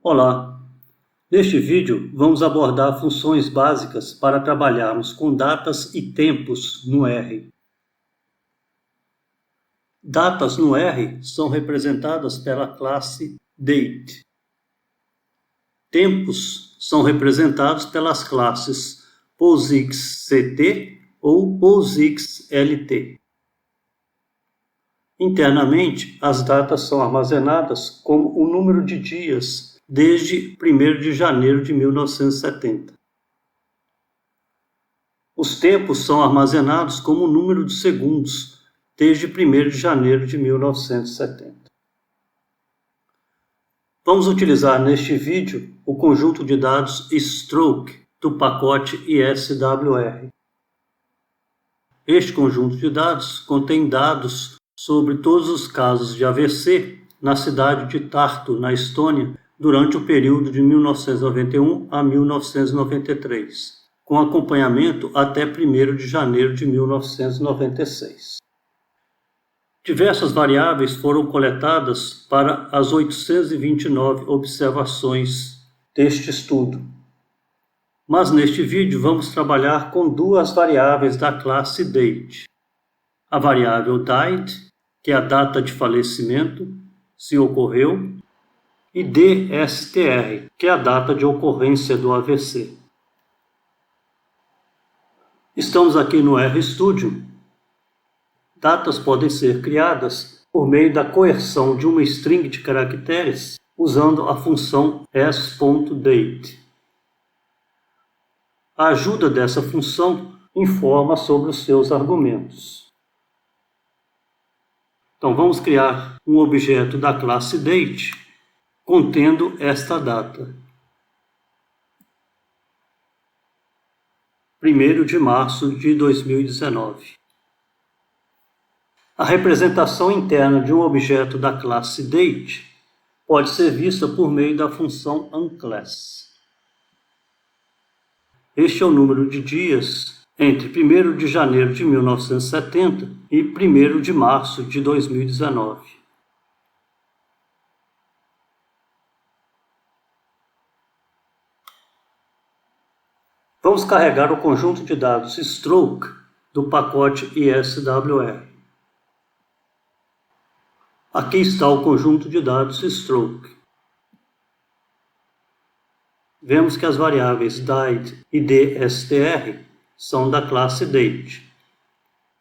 Olá! Neste vídeo vamos abordar funções básicas para trabalharmos com datas e tempos no R. Datas no R são representadas pela classe Date. Tempos são representados pelas classes POSIX-CT ou POSIX-LT. Internamente, as datas são armazenadas como o número de dias desde 1º de janeiro de 1970. Os tempos são armazenados como o número de segundos desde 1º de janeiro de 1970. Vamos utilizar neste vídeo o conjunto de dados stroke do pacote ISWR. Este conjunto de dados contém dados sobre todos os casos de AVC na cidade de Tartu, na Estônia, durante o período de 1991 a 1993, com acompanhamento até 1º de janeiro de 1996. Diversas variáveis foram coletadas para as 829 observações deste estudo. Mas neste vídeo vamos trabalhar com duas variáveis da classe Date. A variável Died, que é a data de falecimento, se ocorreu, e DSTR, que é a data de ocorrência do AVC. Estamos aqui no RStudio. Datas podem ser criadas por meio da coerção de uma string de caracteres usando a função s.date. A ajuda dessa função informa sobre os seus argumentos. Então vamos criar um objeto da classe Date contendo esta data. 1º de março de 2019. A representação interna de um objeto da classe Date pode ser vista por meio da função onClass. Este é o número de dias entre 1º de janeiro de 1970 e 1º de março de 2019. Vamos carregar o conjunto de dados stroke do pacote ISWR. Aqui está o conjunto de dados stroke. Vemos que as variáveis Died e DSTR são da classe Date.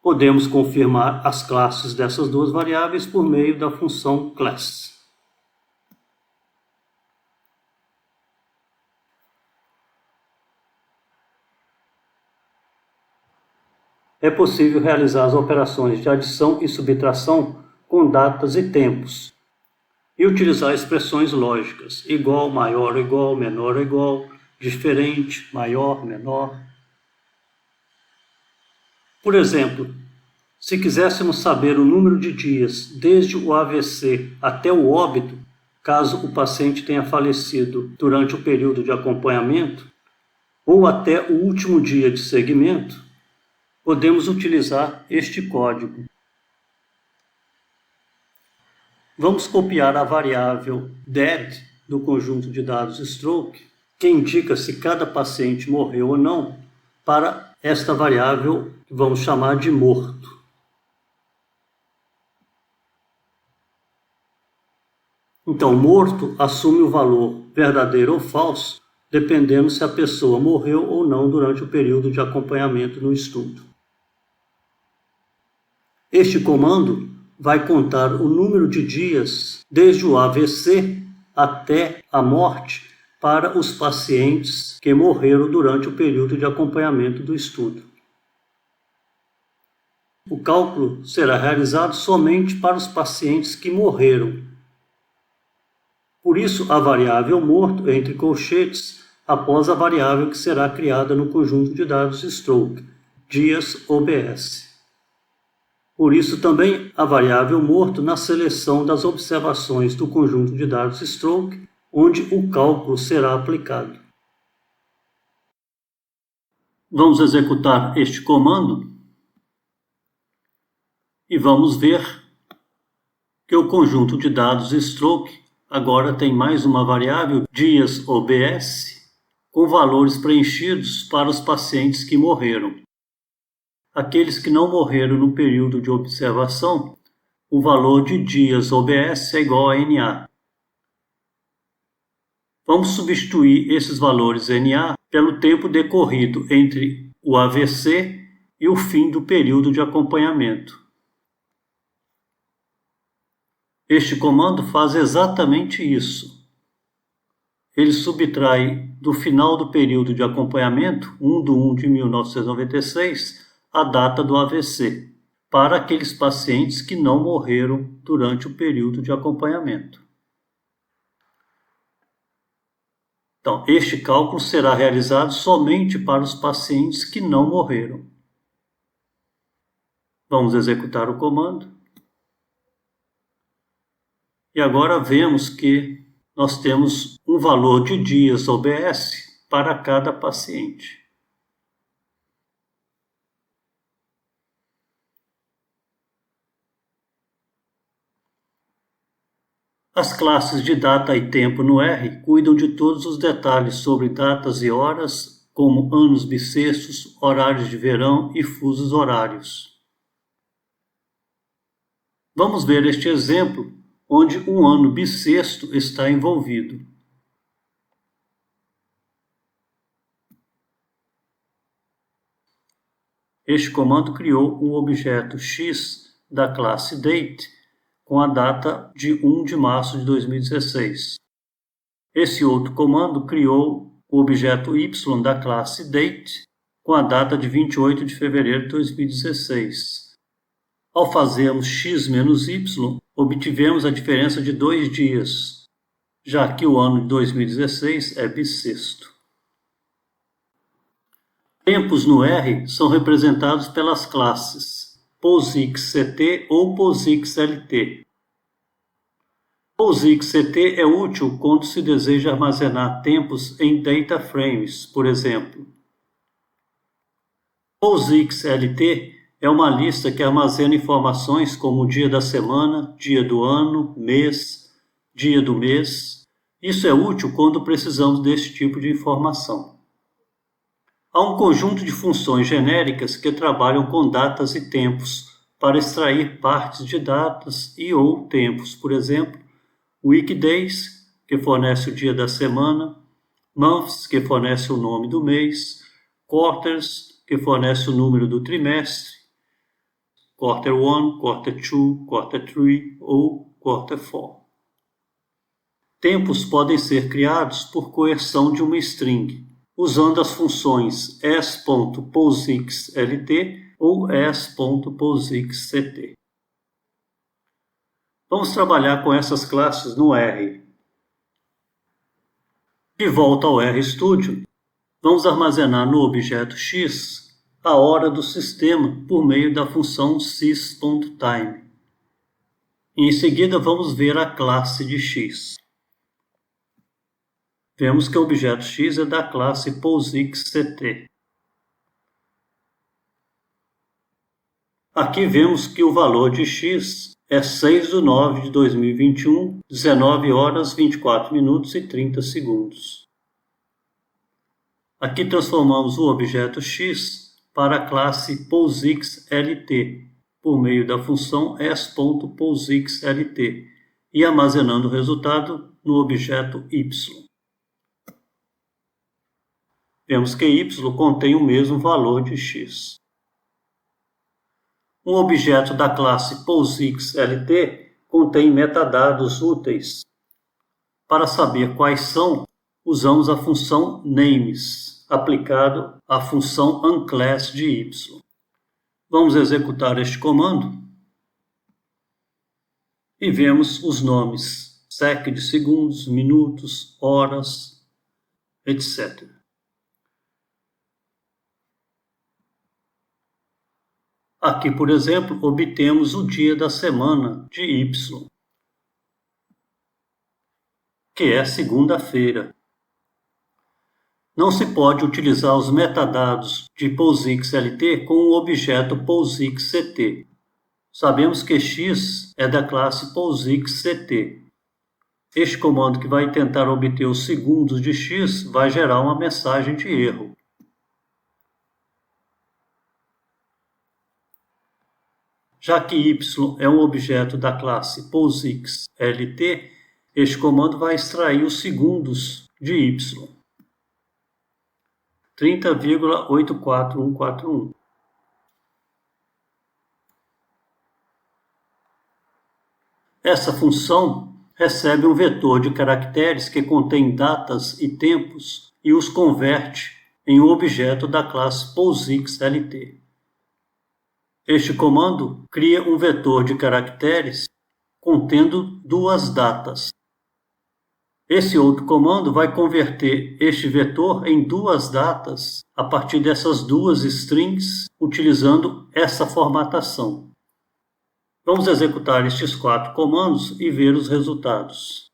Podemos confirmar as classes dessas duas variáveis por meio da função class. É possível realizar as operações de adição e subtração com datas e tempos, e utilizar expressões lógicas, igual, maior, igual, menor, igual, diferente, maior, menor. Por exemplo, se quiséssemos saber o número de dias desde o AVC até o óbito, caso o paciente tenha falecido durante o período de acompanhamento, ou até o último dia de segmento, podemos utilizar este código. Vamos copiar a variável dead do conjunto de dados stroke, que indica se cada paciente morreu ou não, para esta variável que vamos chamar de morto. Então, morto assume o valor verdadeiro ou falso, dependendo se a pessoa morreu ou não durante o período de acompanhamento no estudo. Este comando vai contar o número de dias desde o AVC até a morte para os pacientes que morreram durante o período de acompanhamento do estudo. O cálculo será realizado somente para os pacientes que morreram. Por isso, a variável morto entre colchetes após a variável que será criada no conjunto de dados stroke, dias OBS. Por isso também a variável morto na seleção das observações do conjunto de dados stroke, onde o cálculo será aplicado. Vamos executar este comando e vamos ver que o conjunto de dados stroke agora tem mais uma variável, dias OBS, com valores preenchidos para os pacientes que morreram. Aqueles que não morreram no período de observação, o valor de dias OBS é igual a NA. Vamos substituir esses valores NA pelo tempo decorrido entre o AVC e o fim do período de acompanhamento. Este comando faz exatamente isso. Ele subtrai do final do período de acompanhamento, 1/1/1996, a data do AVC, para aqueles pacientes que não morreram durante o período de acompanhamento. Então, este cálculo será realizado somente para os pacientes que não morreram. Vamos executar o comando. E agora vemos que nós temos um valor de dias OBS para cada paciente. As classes de data e tempo no R cuidam de todos os detalhes sobre datas e horas, como anos bissextos, horários de verão e fusos horários. Vamos ver este exemplo, onde um ano bissexto está envolvido. Este comando criou um objeto X da classe Date com a data de 1 de março de 2016. Esse outro comando criou o objeto Y da classe Date com a data de 28 de fevereiro de 2016. Ao fazermos x menos y, obtivemos a diferença de 2 dias, já que o ano de 2016 é bissexto. Tempos no R são representados pelas classes POSIX-CT ou POSIX-LT. POSIX-CT é útil quando se deseja armazenar tempos em data frames, por exemplo. POSIX-LT é uma lista que armazena informações como o dia da semana, dia do ano, mês, dia do mês. Isso é útil quando precisamos desse tipo de informação. Há um conjunto de funções genéricas que trabalham com datas e tempos para extrair partes de datas e ou tempos, por exemplo, weekdays, que fornece o dia da semana, months, que fornece o nome do mês, quarters, que fornece o número do trimestre, quarter 1, quarter 2, quarter 3 ou quarter 4. Tempos podem ser criados por coerção de uma string, usando as funções s.posixlt ou s.posixct. Vamos trabalhar com essas classes no R. De volta ao RStudio, vamos armazenar no objeto X a hora do sistema por meio da função sys.time. Em seguida, vamos ver a classe de X. Vemos que o objeto X é da classe POSIXCT. Aqui vemos que o valor de X é 6/9/2021, 19 horas, 24 minutos e 30 segundos. Aqui transformamos o objeto X para a classe POSIXLT, por meio da função s.posixlt, e armazenando o resultado no objeto Y. Vemos que y contém o mesmo valor de x. Um objeto da classe POSIXLT contém metadados úteis. Para saber quais são, usamos a função names, aplicado à função unclass de y. Vamos executar este comando e vemos os nomes sec de segundos, minutos, horas, etc. Aqui, por exemplo, obtemos o dia da semana de Y, que é segunda-feira. Não se pode utilizar os metadados de POSIXLT com o objeto POSIXCT. Sabemos que X é da classe POSIXCT. Este comando, que vai tentar obter os segundos de x, vai gerar uma mensagem de erro. Já que y é um objeto da classe POSIX-LT, este comando vai extrair os segundos de y. 30,84141. Essa função recebe um vetor de caracteres que contém datas e tempos e os converte em um objeto da classe POSIX-LT. Este comando cria um vetor de caracteres contendo duas datas. Esse outro comando vai converter este vetor em duas datas a partir dessas duas strings, utilizando essa formatação. Vamos executar estes 4 comandos e ver os resultados.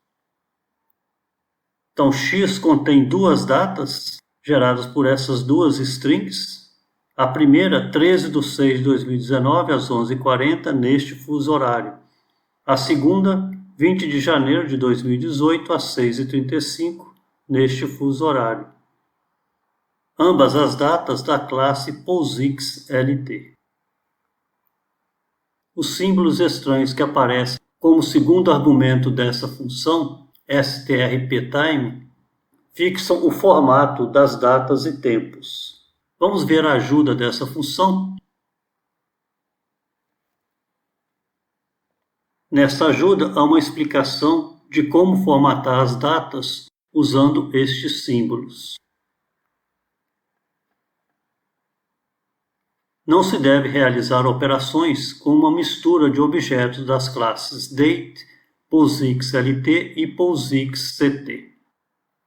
Então, x contém duas datas geradas por essas duas strings. A primeira, 13/6/2019, às 11h40, neste fuso horário. A segunda, 20 de janeiro de 2018, às 6h35, neste fuso horário. Ambas as datas da classe POSIX-LT. Os símbolos estranhos que aparecem como segundo argumento dessa função, strptime, fixam o formato das datas e tempos. Vamos ver a ajuda dessa função. Nesta ajuda, há uma explicação de como formatar as datas usando estes símbolos. Não se deve realizar operações com uma mistura de objetos das classes date, POSIX-LT e POSIX-CT.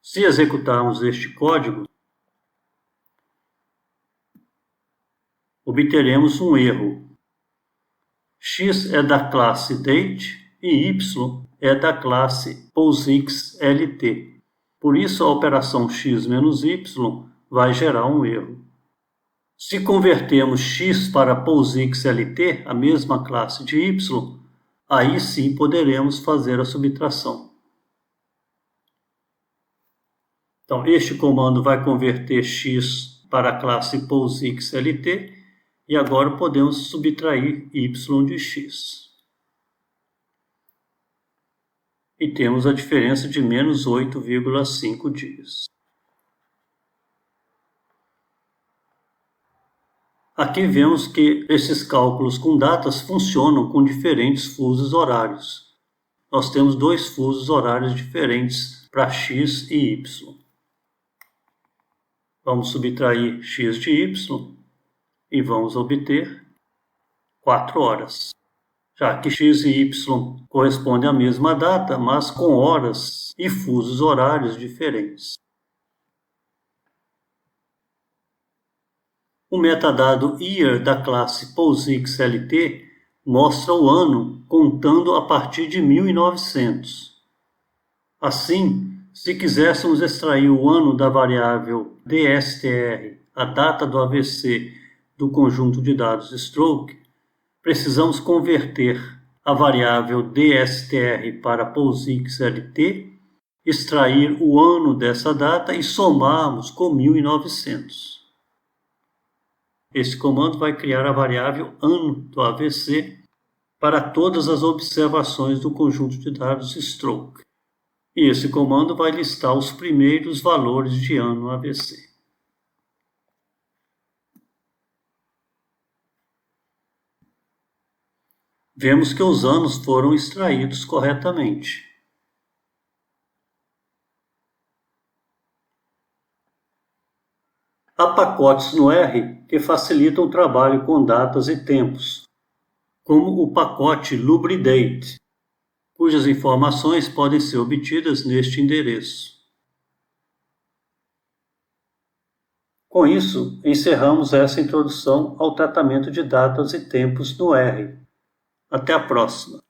Se executarmos este código, obteremos um erro. X é da classe date e y é da classe POSIX-LT. Por isso, a operação x menos y vai gerar um erro. Se convertermos x para POSIX-LT, a mesma classe de y, aí sim poderemos fazer a subtração. Então, este comando vai converter x para a classe POSIX-LT e agora podemos subtrair y de x. E temos a diferença de menos 8,5 dias. Aqui vemos que esses cálculos com datas funcionam com diferentes fusos horários. Nós temos 2 fusos horários diferentes para x e y. Vamos subtrair x de y e vamos obter 4 horas. Já que x e y correspondem à mesma data, mas com horas e fusos horários diferentes. O metadado year da classe POSIX-LT mostra o ano contando a partir de 1900. Assim, se quiséssemos extrair o ano da variável DSTR, a data do AVC do conjunto de dados stroke, precisamos converter a variável DSTR para POSIX-LT, extrair o ano dessa data e somarmos com 1900. Esse comando vai criar a variável ano do AVC para todas as observações do conjunto de dados stroke. E esse comando vai listar os primeiros valores de ano AVC. Vemos que os anos foram extraídos corretamente. Há pacotes no R que facilitam o trabalho com datas e tempos, como o pacote lubridate, cujas informações podem ser obtidas neste endereço. Com isso, encerramos essa introdução ao tratamento de datas e tempos no R. Até a próxima!